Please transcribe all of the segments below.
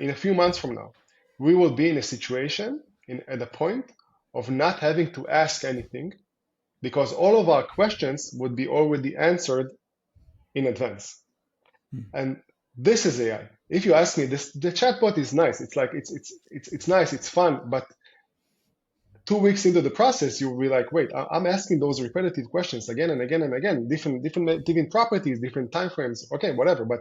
in a few months from now, we will be in a situation at a point of not having to ask anything because all of our questions would be already answered in advance. And this is AI. If you ask me, the chatbot is nice. It's like it's nice, it's fun, but 2 weeks into the process, you'll be like, wait, I'm asking those repetitive questions again and again and again, different properties, different timeframes. Okay, whatever, but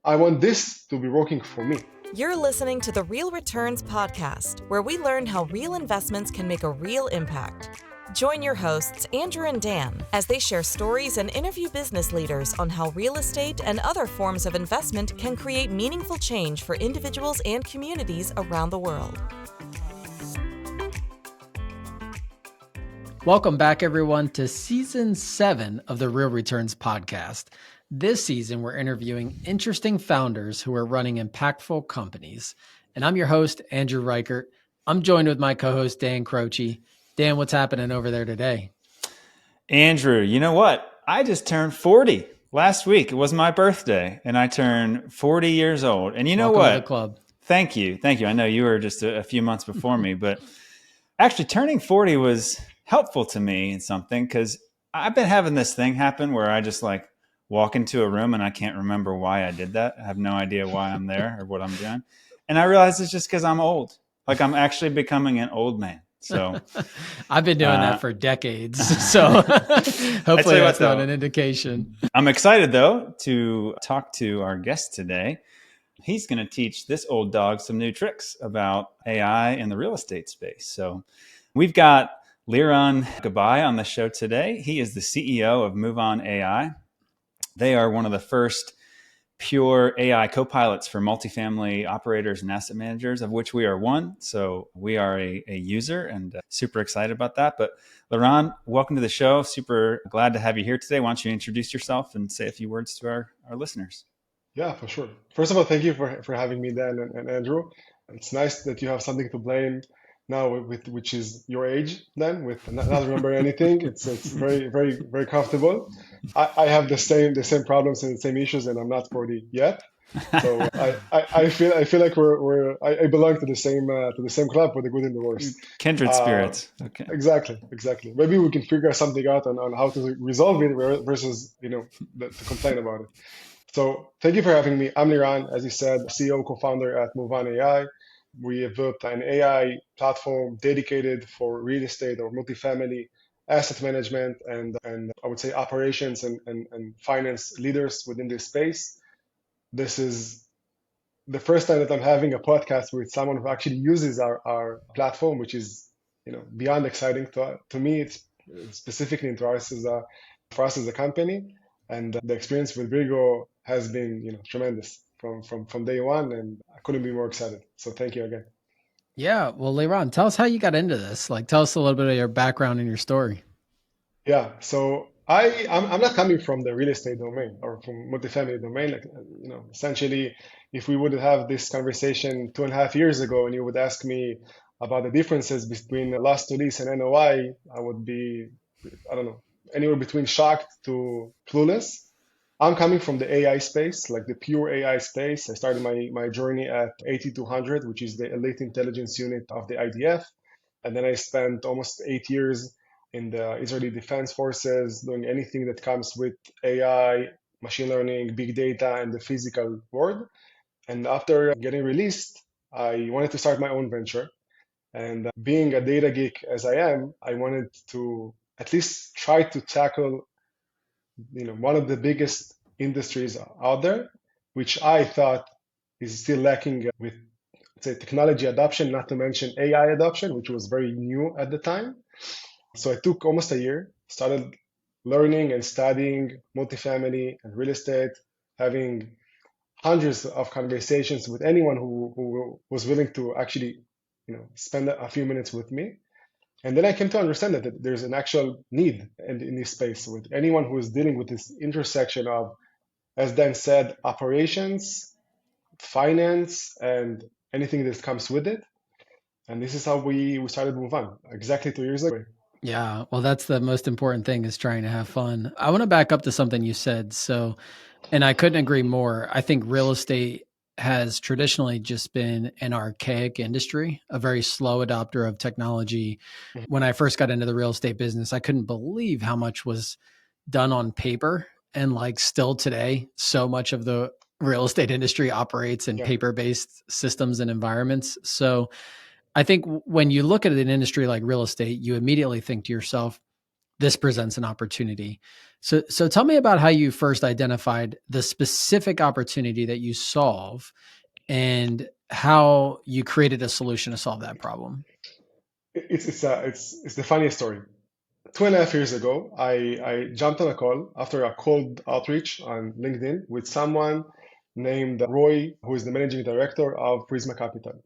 I want this to be working for me. You're listening to the Real Returns podcast, where we learn how real investments can make a real impact. Join your hosts, Andrew and Dan, as they share stories and interview business leaders on how real estate and other forms of investment can create meaningful change for individuals and communities around the world. Welcome back, everyone, to Season 7 of the Real Returns podcast. This season, we're interviewing interesting founders who are running impactful companies. And I'm your host, Andrew Reichert. I'm joined with my co-host, Dan Croce. Dan, what's happening over there today? Andrew, you know what? I just turned 40 last week. It was my birthday, and I turned 40 years old. And you know Welcome what? to the club. Thank you. I know you were just a few months before me, but actually turning 40 was helpful to me in something because I've been having this thing happen where I just like walk into a room and I can't remember why I did that. I have no idea why I'm there or what I'm doing. And I realize it's just because I'm old. Like I'm actually becoming an old man. So I've been doing that for decades. So hopefully that's not an indication. I'm excited though to talk to our guest today. He's going to teach this old dog some new tricks about AI in the real estate space. So we've got Liran Gabbay on the show today. He is the CEO of Muvan AI. They are one of the first pure AI co-pilots for multifamily operators and asset managers, of which we are one. So we are a user and super excited about that. But Liran, welcome to the show. Super glad to have you here today. Why don't you introduce yourself and say a few words to our listeners? Yeah, for sure. First of all, thank you for having me, Dan and Andrew. It's nice that you have something to blame now with which is your age, Dan, with not remembering anything. It's very, very, very comfortable. I have the same problems and the same issues, and I'm not 40 yet. So I feel like I belong to the same club for the good and the worst. Kindred spirits. Okay. Exactly. Maybe we can figure something out on how to resolve it versus to complain about it. So thank you for having me. I'm Liran, as you said, CEO, co-founder at Muvan AI. We have built an AI platform dedicated for real estate or multifamily asset management and I would say operations and finance leaders within this space. This is the first time that I'm having a podcast with someone who actually uses our platform, which is beyond exciting to me. It's specifically for us as a company, and the experience with Virgo has been tremendous from day one, and I couldn't be more excited. So thank you again. Yeah, well, Liran, tell us how you got into this. Like, tell us a little bit of your background and your story. Yeah, so I'm not coming from the real estate domain or from multifamily domain. Like, essentially, if we would have this conversation 2.5 years ago, and you would ask me about the differences between loss to lease and NOI, I would be, I don't know, anywhere between shocked to clueless. I'm coming from the AI space, like the pure AI space. I started my journey at 8200, which is the elite intelligence unit of the IDF. And then I spent almost 8 years in the Israeli Defense Forces, doing anything that comes with AI, machine learning, big data, and the physical world. And after getting released, I wanted to start my own venture. And being a data geek as I am, I wanted to at least try to tackle one of the biggest industries out there, which I thought is still lacking with, say, technology adoption, not to mention AI adoption, which was very new at the time. So I took almost a year, started learning and studying multifamily and real estate, having hundreds of conversations with anyone who was willing to actually spend a few minutes with me. And then I came to understand that there's an actual need in this space with anyone who is dealing with this intersection of, as Dan said, operations, finance, and anything that comes with it. And this is how we started Muvan exactly 2 years ago. Yeah, well, that's the most important thing, is trying to have fun. I want to back up to something you said. So, and I couldn't agree more. I think real estate has traditionally just been an archaic industry, a very slow adopter of technology. Mhm. When I first got into the real estate business, I couldn't believe how much was done on paper. And like still today, so much of the real estate industry operates in Yeah. paper-based systems and environments. So I think when you look at an industry like real estate, you immediately think to yourself, this presents an opportunity. So tell me about how you first identified the specific opportunity that you solve and how you created a solution to solve that problem. It's the funniest story. 2.5 years ago, I jumped on a call after a cold outreach on LinkedIn with someone named Roy, who is the managing director of Prisma Capital.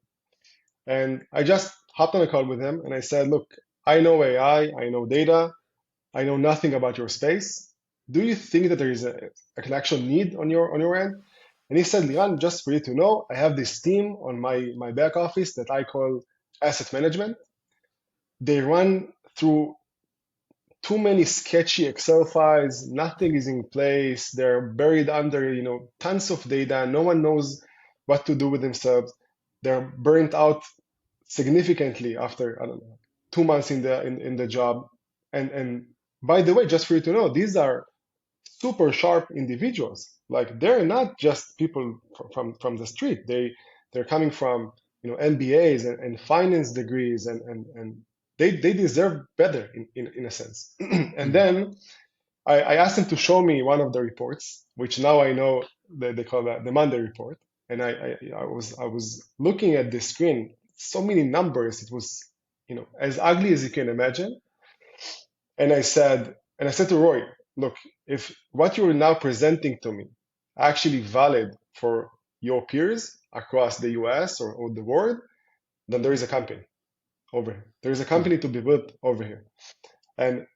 And I just hopped on a call with him and I said, look, I know AI, I know data, I know nothing about your space. Do you think that there is an actual need on your end? And he said, Liran, just for you to know, I have this team on my back office that I call asset management. They run through too many sketchy Excel files. Nothing is in place. They're buried under, tons of data. No one knows what to do with themselves. They're burnt out significantly after, I don't know, 2 months in the job. And by the way, just for you to know, these are super sharp individuals. Like they're not just people from the street. They're coming from MBAs and finance degrees, and they deserve better in a sense. And then I asked him to show me one of the reports, which now I know that they call that the Monday report. And I was looking at the screen, so many numbers. It was as ugly as you can imagine. And I said to Roy, look, if what you're now presenting to me actually valid for your peers across the US or the world, then there is a company over here. There is a company to be built over here. And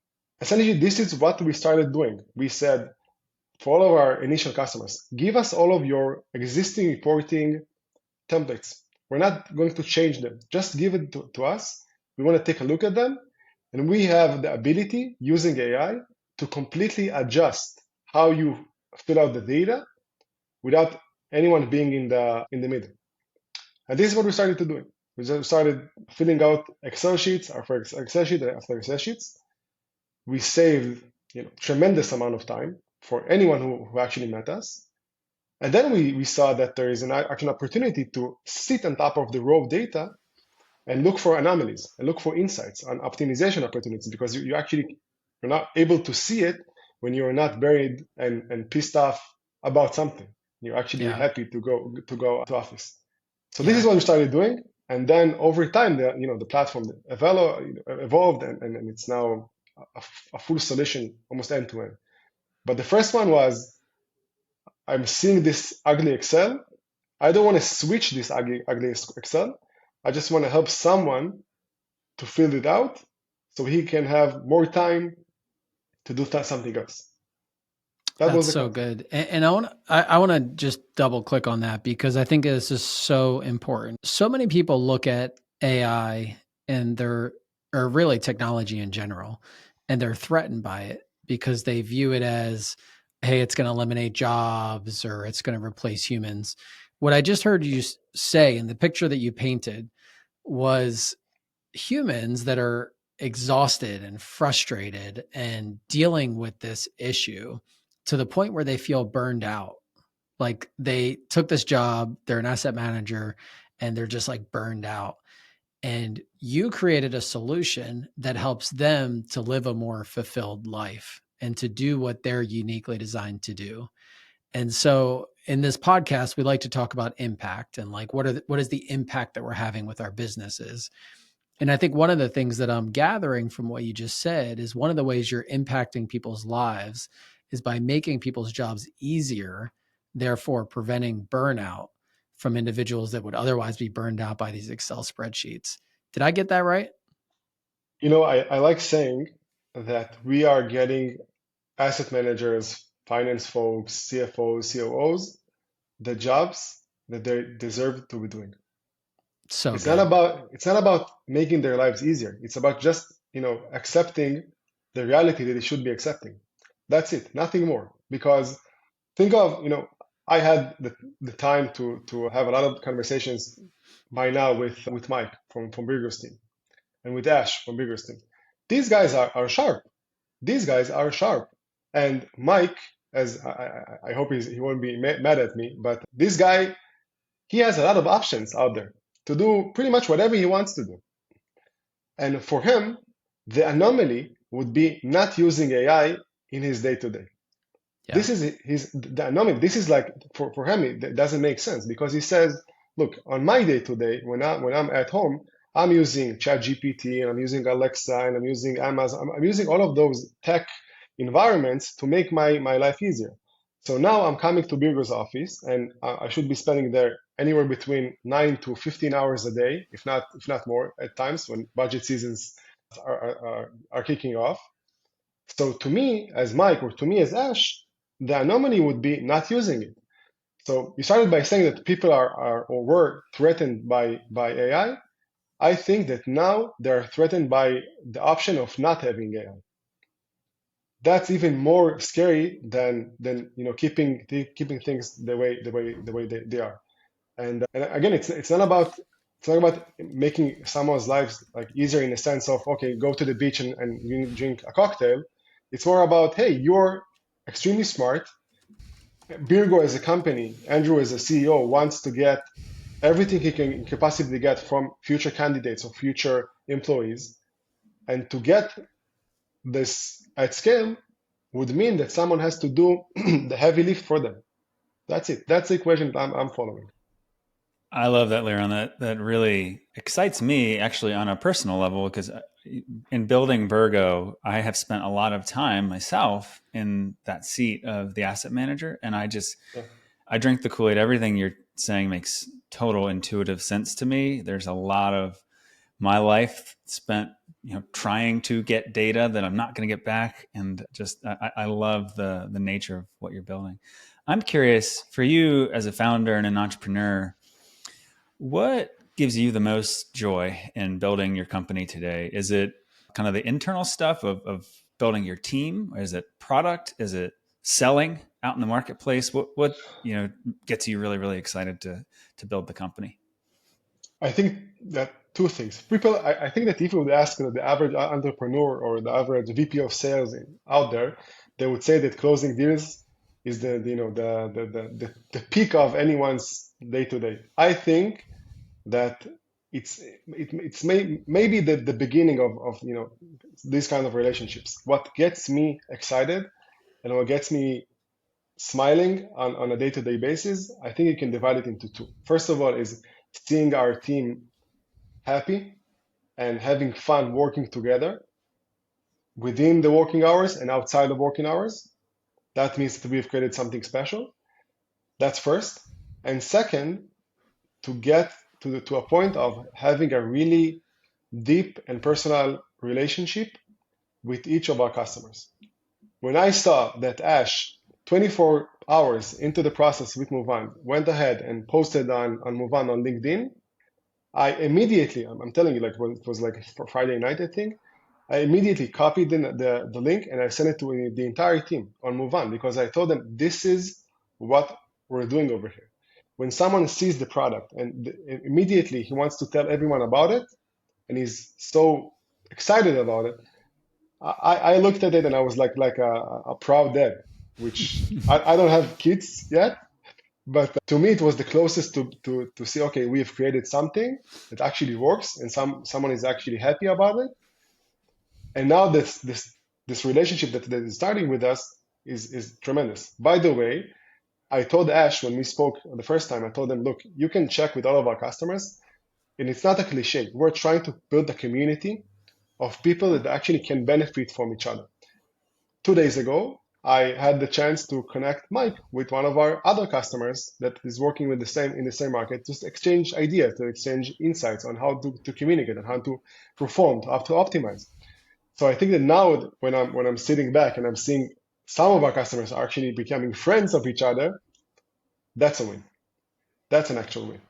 essentially, this is what we started doing. We said, for all of our initial customers, give us all of your existing reporting templates. We're not going to change them. Just give it to us. We want to take a look at them. And we have the ability, using AI, to completely adjust how you fill out the data without anyone being in the middle. And this is what we started to do. We just started filling out Excel sheets after Excel sheet after Excel sheets. We saved tremendous amount of time for anyone who actually met us. And then we saw that there is an opportunity to sit on top of the raw data and look for anomalies and look for insights on optimization opportunities, because you're not able to see it when you're not buried and pissed off about something. You're actually happy to go to office. So this is what we started doing, and then over time, the platform evolved, and it's now a full solution, almost end to end. But the first one was, I'm seeing this ugly Excel. I don't want to switch this ugly Excel. I just want to help someone to fill it out so he can have more time to do something else. That's so good. And I want to just double click on that, because I think this is so important. So many people look at AI or really technology in general, and they're threatened by it because they view it as, hey, it's going to eliminate jobs or it's going to replace humans. What I just heard you say in the picture that you painted was humans that are exhausted and frustrated and dealing with this issue to the point where they feel burned out. Like they took this job, they're an asset manager, and they're just like burned out. And you created a solution that helps them to live a more fulfilled life and to do what they're uniquely designed to do. And so in this podcast, we like to talk about impact and like what is the impact that we're having with our businesses. And I think one of the things that I'm gathering from what you just said is one of the ways you're impacting people's lives is by making people's jobs easier, therefore preventing burnout from individuals that would otherwise be burned out by these Excel spreadsheets. Did I get that right? I like saying that we are getting asset managers, finance folks, CFOs, COOs, the jobs that they deserve to be doing. So it's not about making their lives easier. It's about just accepting the reality that they should be accepting. That's it, nothing more. Because think of I had the time to have a lot of conversations by now with Mike from Birger's team and with Ash from Birger's team. These guys are sharp. These guys are sharp. And Mike, as I hope he won't be mad at me, but this guy, he has a lot of options out there to do pretty much whatever he wants to do. And for him, the anomaly would be not using AI in his day to day. Yeah. This is the anomaly. This is like for him, it doesn't make sense because he says, look, on my day to day, when I'm at home, I'm using ChatGPT and I'm using Alexa and I'm using Amazon. I'm using all of those tech environments to make my life easier. So now I'm coming to Birger's office and I should be spending there anywhere between 9 to 15 hours a day, if not more at times when budget seasons are kicking off. So to me as Mike or to me as Ash, the anomaly would be not using it. So you started by saying that people are or were threatened by AI. I think that now they're threatened by the option of not having AI. That's even more scary than keeping things the way they are. And again, it's not about making someone's lives like easier in the sense of okay, go to the beach and you drink a cocktail. It's more about hey, you're extremely smart. Birgo as a company, Andrew as a CEO wants to get everything he can possibly get from future candidates or future employees, and to get this at scale would mean that someone has to do the heavy lift for them. That's it. That's the equation that I'm following. I love that, Liran. That really excites me actually on a personal level because in building Virgo, I have spent a lot of time myself in that seat of the asset manager, and Yeah. I drink the Kool-Aid. Everything you're saying makes total intuitive sense to me. There's a lot of my life spent trying to get data that I'm not going to get back, and just I love the nature of what you're building. I'm curious for you as a founder and an entrepreneur, what gives you the most joy in building your company today? Is it kind of the internal stuff of building your team? Is it product? Is it selling out in the marketplace? What gets you really, really excited to build the company? I think that two things. People, I think that if you would ask the average entrepreneur or the average VP of sales out there, they would say that closing deals is the peak of anyone's day to day. I think that maybe the beginning of these kind of relationships. What gets me excited and what gets me smiling on a day-to-day basis, I think you can divide it into two. First of all, is seeing our team happy and having fun working together within the working hours and outside of working hours. That means that we've created something special. That's first. And second, to get to a point of having a really deep and personal relationship with each of our customers. When I saw that Ash, 24 hours into the process with Muvan, went ahead and posted on Muvan on LinkedIn, I immediately, I'm telling you, like it was like Friday night, I think, I immediately copied the link and I sent it to the entire team on Muvan because I told them this is what we're doing over here. When someone sees the product and immediately he wants to tell everyone about it and he's so excited about it, I looked at it and I was like a proud dad, which I don't have kids yet, but to me it was the closest to see, okay, we've created something that actually works and someone is actually happy about it. And now this relationship that is starting with us is tremendous. By the way, I told Ash when we spoke the first time, I told him, look, you can check with all of our customers, and it's not a cliche. We're trying to build a community of people that actually can benefit from each other. 2 days ago, I had the chance to connect Mike with one of our other customers that is working with in the same market, just exchange ideas, to exchange insights on how to communicate and how to perform, how to optimize. So I think that now when I'm sitting back and I'm seeing some of our customers are actually becoming friends of each other, that's a win. That's an actual win.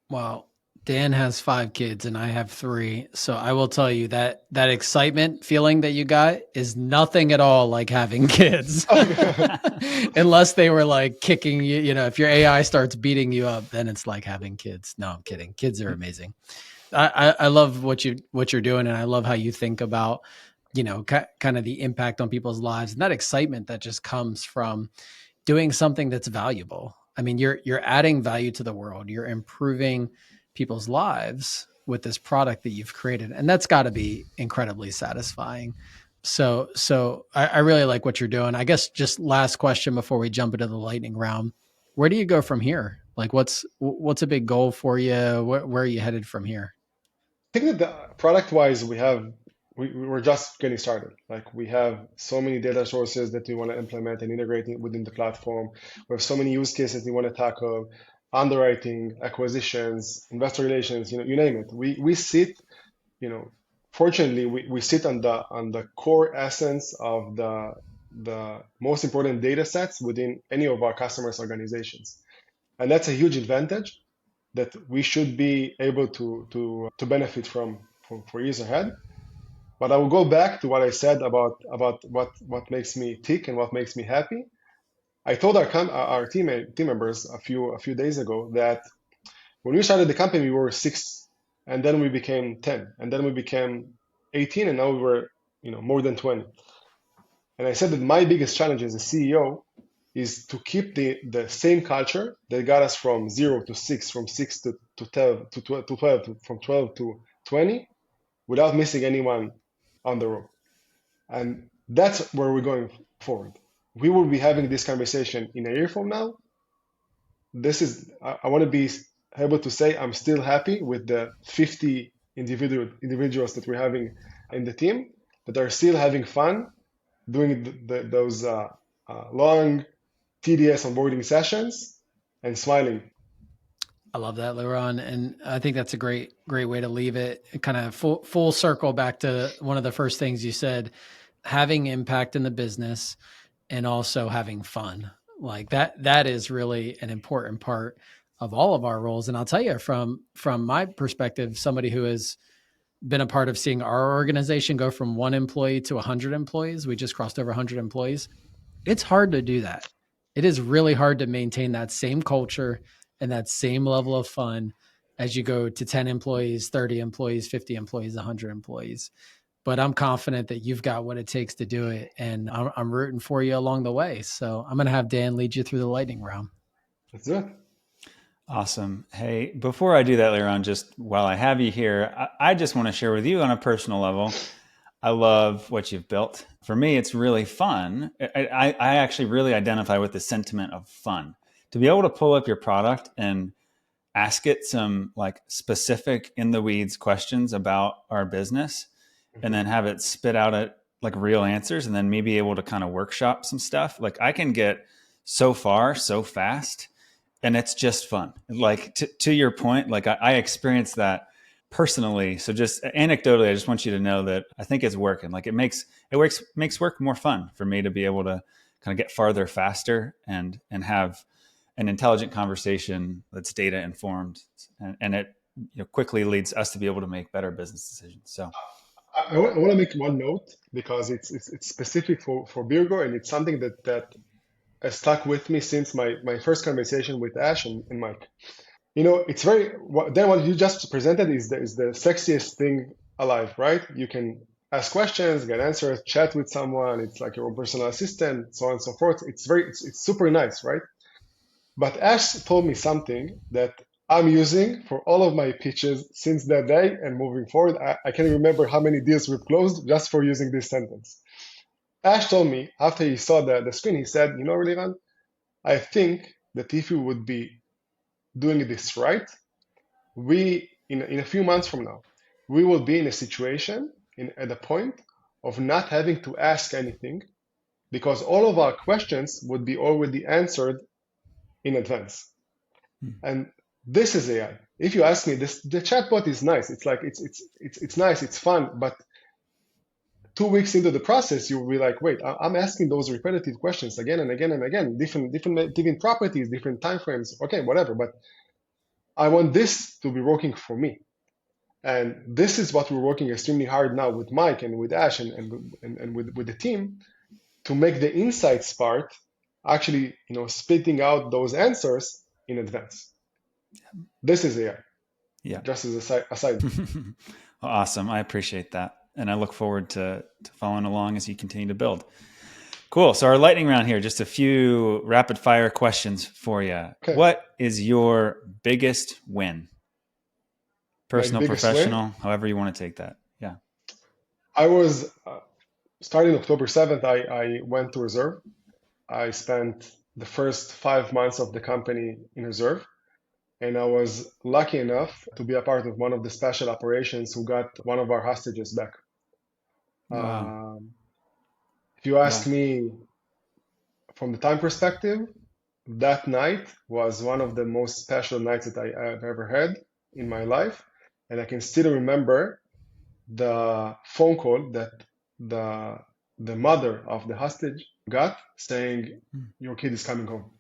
Wow. Dan has 5 kids and I have 3. So I will tell you that that excitement feeling that you got is nothing at all like having kids. Unless they were like kicking you, if your AI starts beating you up, then it's like having kids. No, I'm kidding. Kids are amazing. I love what you're doing, and I love how you think about, kind of the impact on people's lives and that excitement that just comes from doing something that's valuable. I mean, you're adding value to the world. You're improving people's lives with this product that you've created, and that's got to be incredibly satisfying. So I really like what you're doing. I guess just last question before we jump into the lightning round: where do you go from here? Like, what's a big goal for you? Where are you headed from here? I think that the product wise, we're just getting started. Like we have so many data sources that we want to implement and integrate within the platform. We have so many use cases we want to tackle, underwriting, acquisitions, investor relations, you name it. We sit, you know, fortunately we sit on the core essence of the most important data sets within any of our customers' organizations. And that's a huge advantage that we should be able to benefit from for years ahead. But I will go back to what I said about what makes me tick and what makes me happy. I told our team members a few days ago that when we started the company we were 6, and then we became 10, and then we became 18, and now we were more than 20. And I said that my biggest challenge as a CEO is to keep the same culture that got us from 0 to 6, from 6 to 12, to 12, from 12 to 20, without missing anyone on the road. And that's where we're going forward. We will be having this conversation in a year from now. I want to be able to say I'm still happy with the 50 individuals that we're having in the team that are still having fun doing those long, tedious onboarding sessions and smiling. I love that, Liran, and I think that's a great way to leave it. Kind of full circle back to one of the first things you said: having impact in the business and also having fun. Like that is really an important part of all of our roles. And I'll tell you, from my perspective, somebody who has been a part of seeing our organization go from 1 employee to 100 employees. We just crossed over 100 employees. It's hard to do that. It is really hard to maintain that same culture and that same level of fun as you go to 10 employees, 30 employees, 50 employees, 100 employees. But I'm confident that you've got what it takes to do it. And I'm rooting for you along the way. So I'm going to have Dan lead you through the lightning round. That's it. Awesome. Hey, before I do that, Liran, just while I have you here, I just want to share with you on a personal level. I love what you've built. For me, it's really fun. I actually really identify with the sentiment of fun. To be able to pull up your product and ask it some like specific in the weeds questions about our business, and then have it spit out at like real answers, and then me be able to kind of workshop some stuff. Like I can get so far so fast, and it's just fun. Like to your point, like I experienced that personally. So just anecdotally, I just want you to know that I think it's working. Like it makes work more fun for me to be able to kind of get farther faster and have an intelligent conversation that's data informed, and it quickly leads us to be able to make better business decisions. So I want to make one note because it's specific for Virgo, and it's something that has stuck with me since my first conversation with Ash and Mike. It's what you just presented is the sexiest thing alive, right? You can ask questions, get answers, chat with someone. It's like your own personal assistant, so on and so forth. It's super nice, right? But Ash told me something that I'm using for all of my pitches since that day and moving forward. I can't remember how many deals we've closed just for using this sentence. Ash told me after he saw the screen, he said, Liran, I think that if we would be doing this right, we in a few months from now, we will be in a situation at a point of not having to ask anything because all of our questions would be already answered in advance. And this is AI. If you ask me, the chatbot is nice. It's like it's nice, it's fun, but 2 weeks into the process, you'll be like, wait, I'm asking those repetitive questions again and again and again, different properties, different timeframes, okay, whatever. But I want this to be working for me. And this is what we're working extremely hard now with Mike and with Ash and with the team to make the insights part actually, spitting out those answers in advance. This is AI, Yeah. just as a side. Awesome. I appreciate that. And I look forward to following along as you continue to build. Cool. So our lightning round here, just a few rapid fire questions for you. Okay. What is your biggest win? My Personal, biggest professional, win, however you want to take that. Yeah. I was starting October 7th, I went to reserve. I spent the first 5 months of the company in reserve. And I was lucky enough to be a part of one of the special operations who got one of our hostages back. Wow. If you ask Wow. me from the time perspective, that night was one of the most special nights that I've ever had in my life. And I can still remember the phone call that the mother of the hostage got saying, "Your kid is coming home."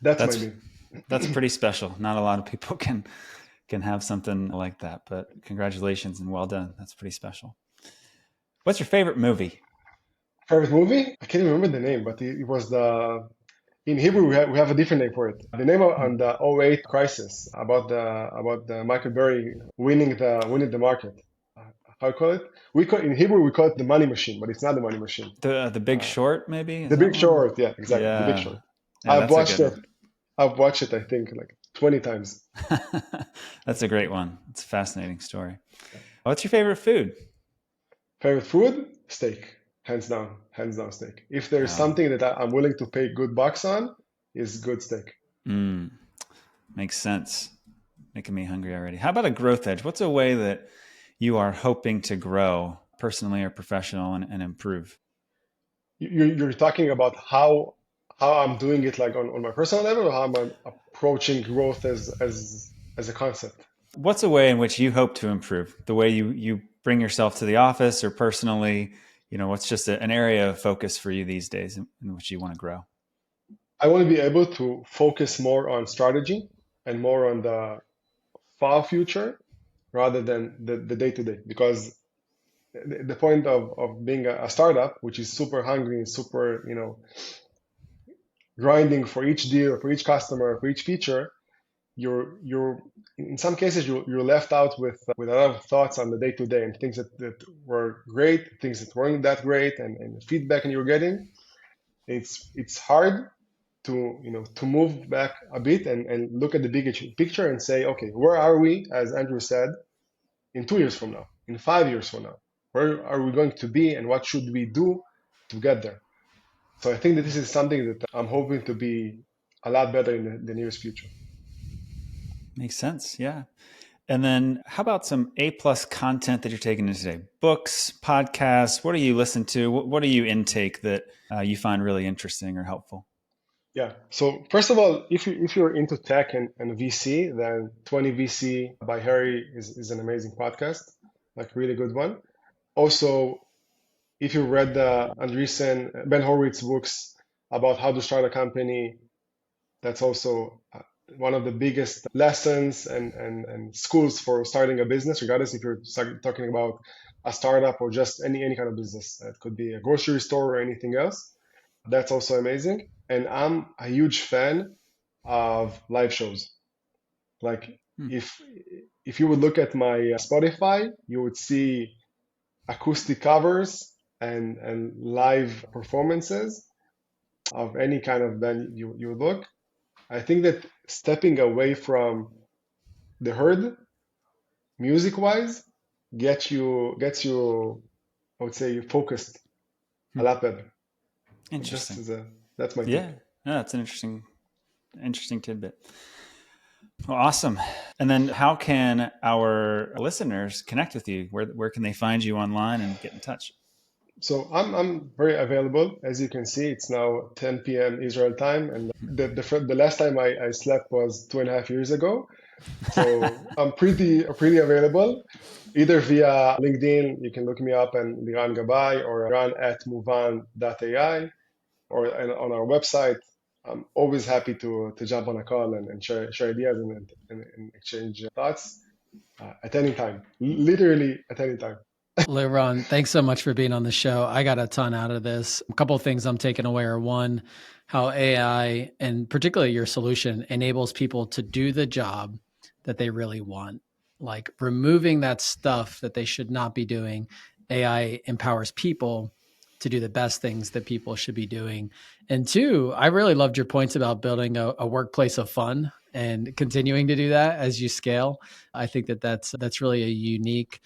That's my That's win. that's pretty special. Not a lot of people can have something like that, but congratulations and well done. That's pretty special. What's your favorite movie? Favorite movie? I can't even remember the name, but it was the in Hebrew we have a different name for it. The name on the '08 crisis about the Michael Burry winning the market. How you call it? In Hebrew we call it the money machine, but it's not the money machine. The Big Uh, Short, maybe? Is the that Big one? Short, yeah, exactly, The Big Yeah. Short. Yeah, I've that's a watched good it. one. I've watched it, I think, like 20 times. That's a great one. It's a fascinating story. What's your favorite food? Favorite food? Steak. Hands down steak. If there's Oh, something that I'm willing to pay good bucks on, is good steak. mm, makes sense. Making me hungry already. How about a growth edge? What's a way that you are hoping to grow personally or professional and improve? You're talking about how I'm doing it like on my personal level, or how I'm approaching growth as a concept. What's a way in which you hope to improve? The way you bring yourself to the office or personally, what's just an area of focus for you these days in which you want to grow? I want to be able to focus more on strategy and more on the far future rather than the day to day. Because the point of being a startup, which is super hungry and super, grinding for each deal, for each customer, for each feature, you're in some cases you're left out with a lot of thoughts on the day to day and things that were great, things that weren't that great, and feedback and you're getting. It's hard to move back a bit and look at the bigger picture and say, okay, where are we, as Andrew said, in 2 years from now, in 5 years from now? Where are we going to be, and what should we do to get there? So I think that this is something that I'm hoping to be a lot better in the nearest future. Makes sense. Yeah. And then how about some A plus content that you're taking in today? Books, podcasts, what do you listen to? What do you intake that you find really interesting or helpful? Yeah. So first of all, if you're into tech and VC, then 20 VC by Harry is an amazing podcast, like really good one. Also, if you read the Andreessen, Ben Horowitz books about how to start a company, that's also one of the biggest lessons and schools for starting a business, regardless if you're talking about a startup or just any kind of business. It could be a grocery store or anything else. That's also amazing. And I'm a huge fan of live shows. Like Hmm. if you would look at my Spotify, you would see acoustic covers and live performances of any kind of band you would look. I think that stepping away from the herd, music wise, gets you, I would say, focused a Hmm. lot better. Just Interesting. as that's my Yeah. take. No, that's an interesting tidbit. Well, awesome. And then how can our listeners connect with you? Where can they find you online and get in touch? So I'm very available. As you can see, it's now 10 p.m. Israel time, and the last time I slept was 2.5 years ago. So I'm pretty available, either via LinkedIn. You can look me up and Liran Gabbay or Liran at Muvan AI, or on our website. I'm always happy to jump on a call and share ideas and exchange thoughts at any time, literally at any time. Liran, thanks so much for being on the show. I got a ton out of this. A couple of things I'm taking away are one, how AI and particularly your solution enables people to do the job that they really want, like removing that stuff that they should not be doing. AI empowers people to do the best things that people should be doing. And two, I really loved your points about building a workplace of fun and continuing to do that as you scale. I think that that's really a unique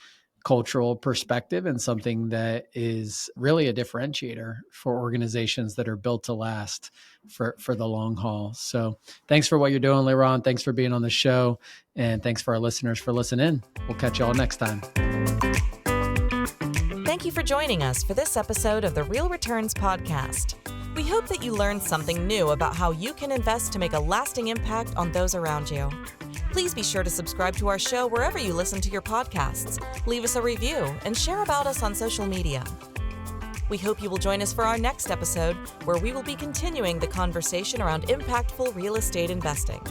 cultural perspective and something that is really a differentiator for organizations that are built to last for the long haul. So thanks for what you're doing, Liran. Thanks for being on the show. And thanks for our listeners for listening. We'll catch you all next time. Thank you for joining us for this episode of the Real Returns Podcast. We hope that you learned something new about how you can invest to make a lasting impact on those around you. Please be sure to subscribe to our show wherever you listen to your podcasts, leave us a review, and share about us on social media. We hope you will join us for our next episode, where we will be continuing the conversation around impactful real estate investing.